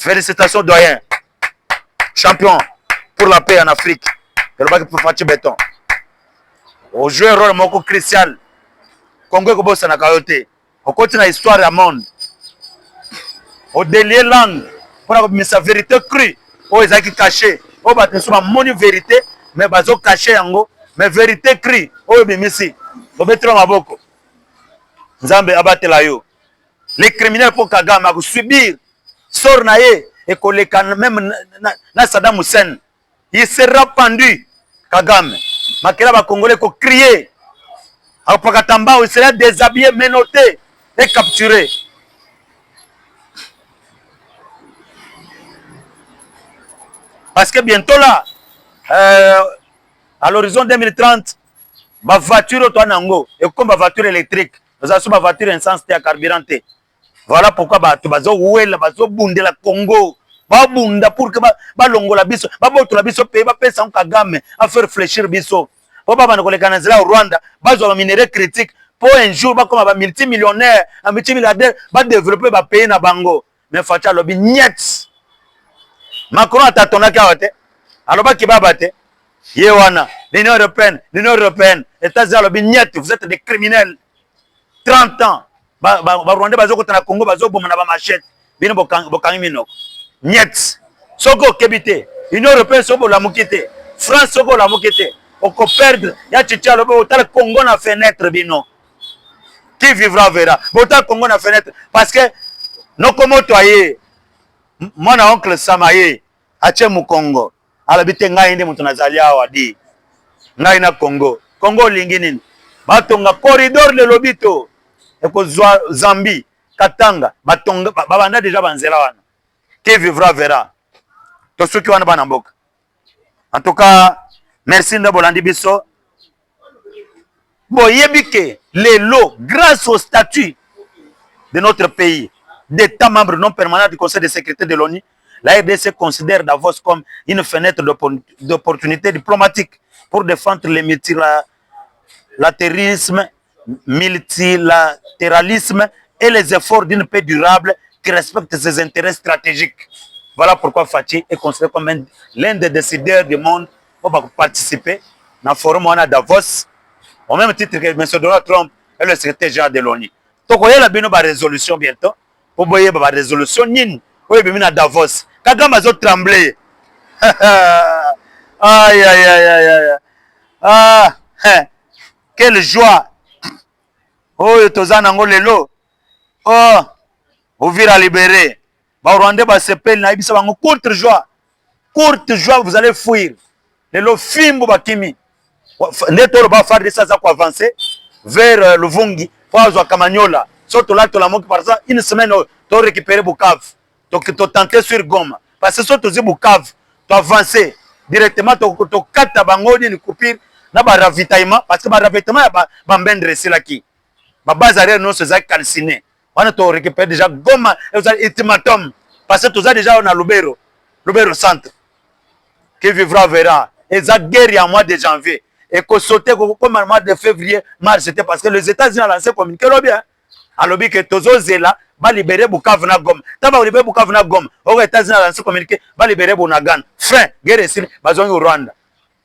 Félicitations doyen. Champion pour la paix en Afrique. Le bac pour Fatih Béton. Au joueur rôle moko crucial. Congo ko bossa na kayote. Au côté na histoire du monde. Au délier langue pour avoir sa vérité crue. Au ezaki caché. Au ba tesuma moni vérité mais bazo caché yango mais vérité crue. Au bimisi. Au betro maboko. Nzambe abatela yo. Les criminels pour Kagame a subir sort naé et koleka même na Saddam Hussein. Il sera pendu Kagame. Makela ba Congolais ko crier. Apakatamba il sera déshabillé, menotté et capturé. Parce que bientôt là, à l'horizon 2030, ma voiture toi nango et comme ma voiture électrique, nous avons ma voiture essence à carburant. Voilà pourquoi tu vas ouela, bazo bundela Congo, ba bunda pour que ba longo la biso, ba boto la biso pays, ba pesa Kagame à faire réfléchir biso. Pour pas qu'on les canadiens au Rwanda, bazo ba minerai critique pour un jour ba comme ba multimillionnaire, un multimilliardaire, ba développer ba pays na bango. Mais facha lobi niet. Macron a tonaki awate. Alors ba kibabate. Yewana, l'Union européenne, États-Unis lobi niet, vous êtes des criminels. 30 ans. Ba Rwanda bazo kotana Congo bazo boma na ba machette. Bino bokangi minoko. Niet. Soko kebite. Union européenne soko la mukite. France soko la mukite. On peut perdre. Ya chicha lobo otala Congo na fenêtre bino. Qui vivra verra. Otala Congo na fenêtre parce que no komo toye. Mon oncle Samaye ache mu Congo. Alabite ngai ndi mutu nazali awa di. Ngai na Congo. Congo lingini. Batonga corridor le lobito. Eko Zambie, Katanga, batonga babanda déjà banzela wana. Qui vivra verra. To ceux qui wana bana mboka. En tout cas, merci de Bolandi Bisso. Boyebike les lots grâce au statut de notre pays d'État membre non permanent du Conseil de sécurité de l'ONU, la RDC considère Davos comme une fenêtre d'opportunité diplomatique pour défendre le multilatéralisme et les efforts d'une paix durable qui respecte ses intérêts stratégiques. Voilà pourquoi Fatih est considéré comme l'un des décideurs du monde pour participer dans le forum à Davos, au même titre que M. Donald Trump est le secrétaire général de l'ONU. Donc, il y a une résolution bientôt. Pour voir une résolution, il y a Davos. Kagame a tremblé. Aïe, aïe, aïe, aïe. Ah, quelle joie. Oh, tozana ngo lelo. Oh, Uvira libéré. Ba Rwandais ba sepel na ibisa bango courte joie. Courte joie, vous allez fuir. Lelo fimbo bakimi. Netoro ba faire ça za ko avancer vers Luvungi, pour Kamanyola. Surtout là, la par exemple, une semaine, tu as récupéré Bukavu. Tu as tenté sur Goma. Parce que surtout Bukavu, tu as avancé directement, tu as 4 bangoni, une coupure, tu as ravitaillement. Parce que le ravitaillement, tu as dressé là qui. La base arrière, non, c'est calciné. On a récupéré déjà Goma, et vous avez ultimatum. Parce que tu as déjà on Lubero centre. Qui vivra verra. Et ça guerre en mois de janvier. Et qu'on sautait comme le mois de février, mars, c'était parce que les États-Unis ont lancé communiqué bien. Alors que Tozo Zela va libérer Bukavu na Goma. Tant va libérer Bukavu na Goma. Aux États-Unis ont lancé communiqué va libérer Bunagan. Fin, guerre ici, bazong au Rwanda.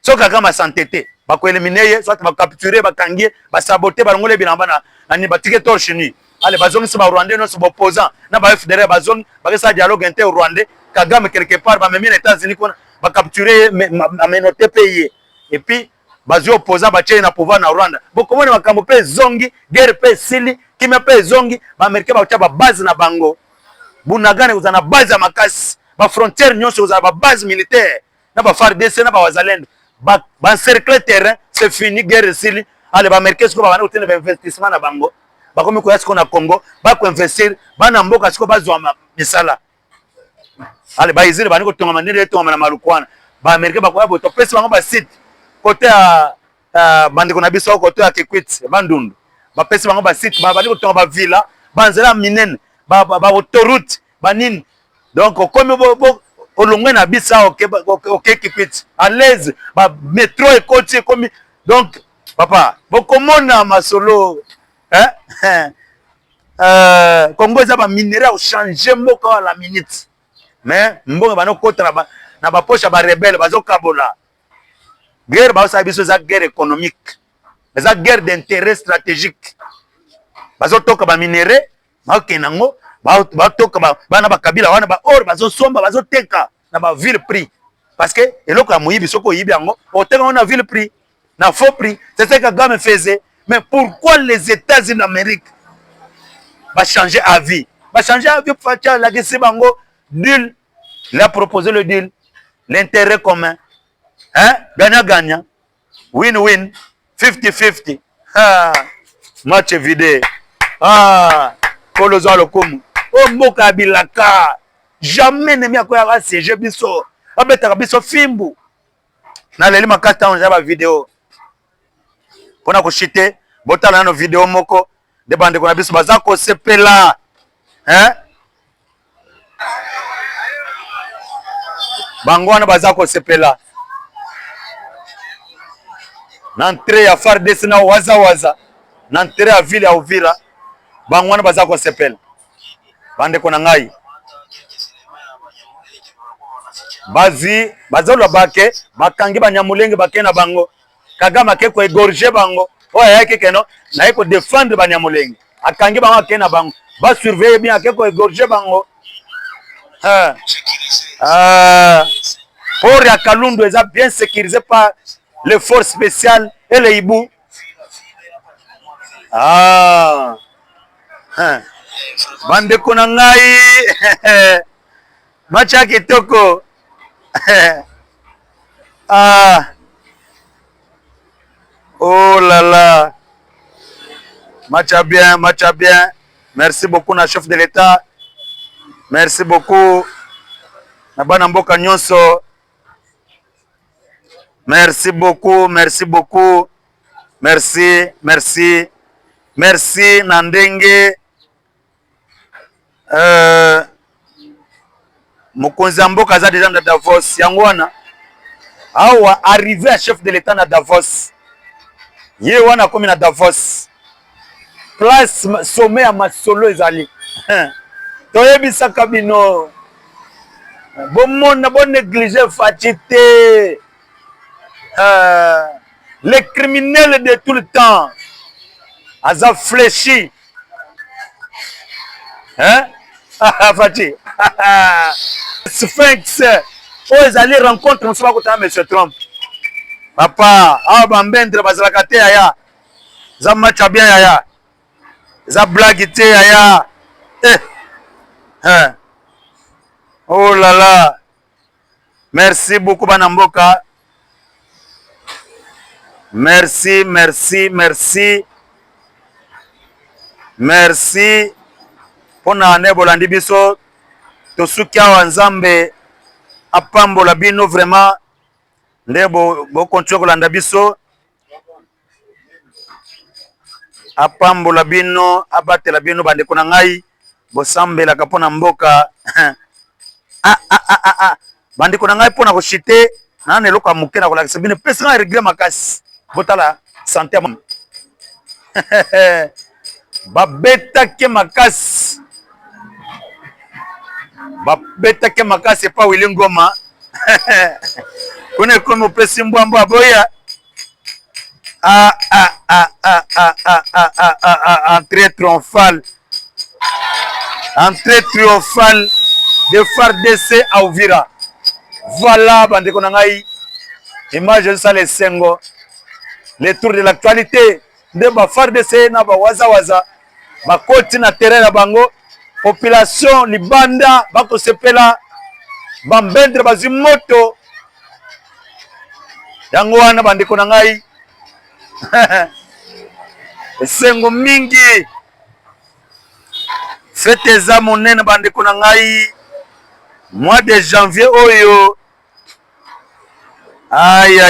So Kagame s'entêter, va ko éliminer, soit va capturer, va kangier, va saboter, va ngole bilamba na ni batike torche ni. Allez, bazong c'est ba Rwandais non c'est opposant. Na ba FDR bazong, ba ça dialogue inter Rwandais, Kagame quelque part va même les États-Unis va capturer amenoter pays. Et puis bazo opposant ba tchena pouvoir na Rwanda. Beaucoup de makambo pe zongi, guerre pe sili, kimia pe zongi, ba Américain ba ba base na bango. Bunagane uzana base ya makasi, ba frontière nyonso uzana ba base militaire. Na ba FARDC na ba wazalendo. Ba encercler terrain, c'est fini guerre sili. Allez ba Américain siko ba bana utene ba investissement na bango. Ba komi ko yasiko na Congo, ba ko investir, ba na mboka siko ba zwa misala. Allez ba izili ba niko tonga manene tonga na malukwana. Ba Américain ba ko ba to pesa bango ba site. Côté à bandeko na biso côté à Kikwit bandundu ba pesi bango ba site ba bali kotonga ba villa banzela minene ba autoroute banine donc comme bo olongwe na bisa OK Kikwit à l'aise ba métro et côté comme donc papa bokomona masolo Congo za ba minerai au changer moko à la minute mais mbongo banokota na baposha ba rebelle bazokabola. Guerre baosala biso eza guerre économique, eza guerre d'intérêt stratégique. Bazotoka ba minéraux bakenda ngo batoka bana bakabila wana ba or bazosomba bazoteka na ba ville prix, parce que eloko ya moyibi soko oyibi yango oteka na ville prix na faux prix. C'est ce que Kagame faisait. Mais pourquoi les États-Unis d'Amérique va changer avis? Va changer avis pour faire la guerre bango deal. Il a proposé le deal, l'intérêt commun, hein, gagnant-gagnant, win-win, 50-50. Ah, match vidé. Ah, Kolozo Lokumu. Oh, Moka Bilaka. Jamais ne m'y a quoi CG biso. Abeta biso fimbu. Na leli makata on jaba vidéo. Pona ko chité, botala na vidéo moko de bande ko na biso bazako sepela. Hein? Bangwana bazako sepela. N'entrée ya FARDC na waza. N'entrée ya ville ya Uvira. Bangwana bazako sepela. Bande ko na ngai. Bazi bazolo bake bakangi banyamulenge bakena bango. Kagame ke ko égorger bango. Oya yake keno na yeko défendre banyamulenge. Akangi bango akena bango. Ba surveiller bien ke ko égorger bango. Port ya Kalundu est bien sécurisé par les forces spéciales et les hibou. Bande kona ngai. Macha kitoko. Oh là là. Matcha bien. Merci beaucoup na chef de l'État. Merci beaucoup. Na bana mboka nyonso. Merci beaucoup. Merci na ndenge. Mokonzi mboka za déjà na Davos. Yangwana. Awa arrivé à chef de l'État na Davos. Ye wana komi na Davos. Place sommet à Masolo ezali. Toyebisa kabino. Bon négliger fatité. Les criminels de tout le temps. Aza fléchi. Hein? Fati. Sphinx. Oh, ils allaient rencontrer M. Trump. Papa, bambendre bazalakate yaya. Za matcha bien yaya. Za blague te yaya. Oh là là. Merci beaucoup Banamboka. Merci. Pona ane bolandi biso tosuki awa Nzambe apambola bino vraiment nde bo continue kolanda biso apambola bino abatela bino bandeko na ngai bosambelaka mpona mboka. Bandeko na ngai mpona koshite nana eloko ya moke na kolakisa bino pesa ngai regret makasi botala santé babetake makasi epa Willy Ngoma. Kuna ekomi opesi mbwambo aboya. Entrée triomphale de FARDC à Uvira. Voilà bandeko na ngai image de ça les sengo les tours de l'actualité de ba FARDC na ba waza ba koti na terrain na bango population libanda bako sepela bambendre bazimoto yango wana bandeko na ngai. Esengo mingi fete za monene bandeko na ngai mois de janvier oyo. Aïe.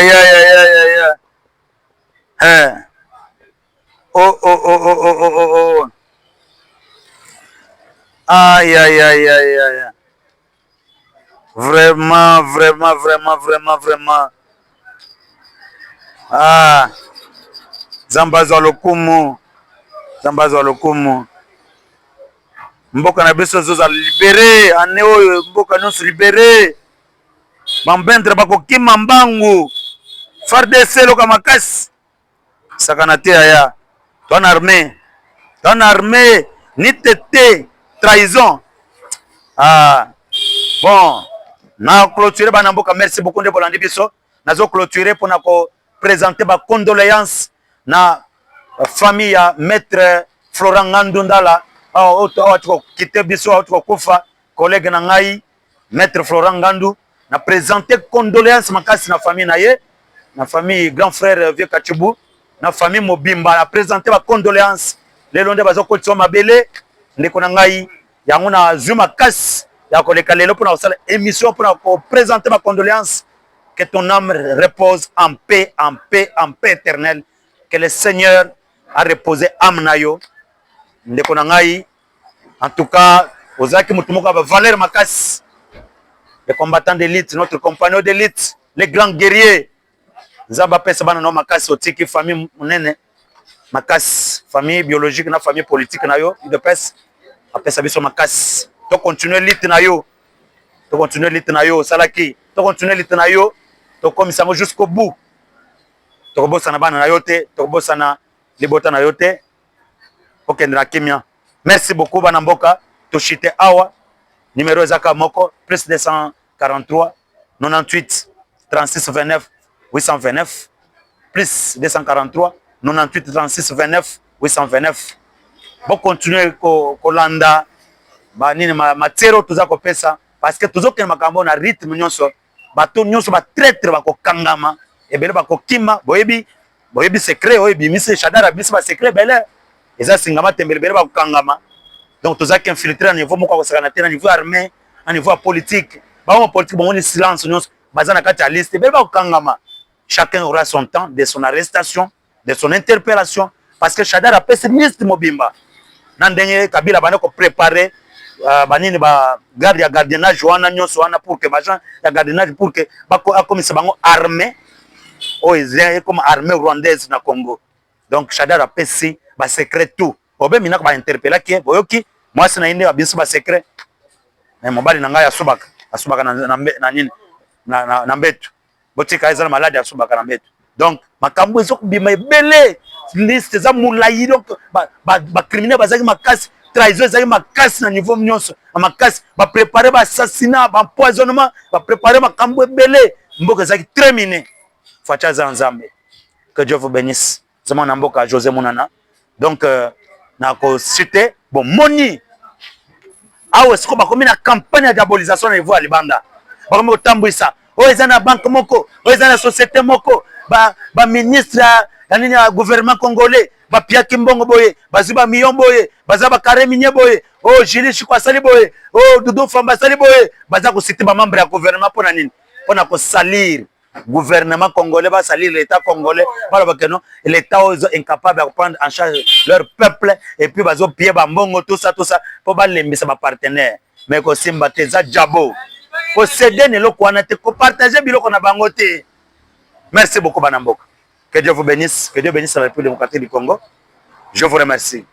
Oh. Aïe. Vraiment. Zambazo lokumu. mboka na biso zoza libéré ane oyo mboka nyonso libéré bambendre bakokima mbangu FARDC loka makasi sakana te aya ton armée ni tete trahison bon na clôturer bana mboka merci beaucoup nde bolandi biso nazo clôturer pona ko présenter ba condoléances na famille ya maître Florent Ngandu Ndala tuko kite biso tuko kufa collègue na ngai maître Florent Ngandu na présenter condoléances makasi na famille na ye na famille grand frère vieux Kachubu na famille Mobimba na présenter ba condoléances lelo nde bazo kotso mabele ndeko na ngai yango na zuma kasi ya koleka lelo pona osala émission pona ko présenter ma condoléances. Que ton âme repose en paix éternelle. Que le Seigneur a reposé âme nayo. Ndeko na ngai en tout cas ozaki mutumoka ba valeur makasi. Les combattants d'élite, notre compagnon d'élite, les grands guerriers. Zaba pesa bana no makasi otiki famille munene makasi, famille biologique na famille politique na yo, de pesa apesa biso makasi. To continuer l'élite na yo. To continuer l'élite na yo salaki. To continuer l'élite na yo. To komisango jusqu'au bout. To kobosa na bana na yo te, to kobosa na libota na yo te. Okendra kimia. Merci beaucoup bana mboka. To chite awa. Numéro ezaka moko plus 243 98 36 29 829 plus 243 98 36 29 829. Bon continuer kolanda ba nini matero tuza ko pesa parce que tuzoke makambo na rythme nyonso bato nyonso ba traître ba ko kangama ebele ba ko kima boyebi secret oyebi mise Shadara biso ba secret bele eza singama tembele bele ba ko kangama. Donc tozaki infiltrer à niveau moko ko sakana te na niveau armé na niveau politique ba politique bon ni silence nyonso bazana kati ya liste bele ba ko kangama. Chacun aura son temps de son arrestation, de son interpellation parce que Shadara pese ministre Mobimba na ndenye Kabila bana ko préparer banini ba garde ya gardiennage wana nyonso wana pour que bagent ya gardiennage pour que bako akomisa bango armée o ezé comme armée rwandaise na Congo. Donc Shadara pesi ba secret tout obe mina ko ba interpeller ki boyoki moi sina inde ba biso ba secret mais mobali na ngai asubaka na nini na mbetu botika ezala malade asubaka na mbetu. Donc makambo ezoko bima ebele liste za mulayi donc ba criminel bazaki makasi trahison ezaki makasi na niveau nyonso makasi ba préparer ba assassinat ba empoisonnement ba préparer makambo ebele mboka ezaki très miné facha za nzambe. Que Dieu vous bénisse. Zama na mboka José Monana. Donc na ko citer bon moni awe siko ba komi na campagne ya diabolisation na niveau ya libanda ba komi otambwisa o ezana banque moko o ezana société moko ba ministre ya nini ya gouvernement congolais ba piaki mbongo boye baziba million boye bazaba carré minier boye o Julie Chikwa sali boye o Doudou Famba sali boye baza ko citer ba membre ya gouvernement pona nini pona ko salir gouvernement congolais va salir l'état congolais parce que non l'état est incapable de prendre en charge leur peuple et puis bazo pied ba mbongo tout ça pour ba lembisa ba partenaire mais ko simba teza jabo ko céder ne loko wana te ko partager biloko na bango te. Merci beaucoup banamboka. Que Dieu vous bénisse, que Dieu bénisse la République démocratique du Congo. Je vous remercie.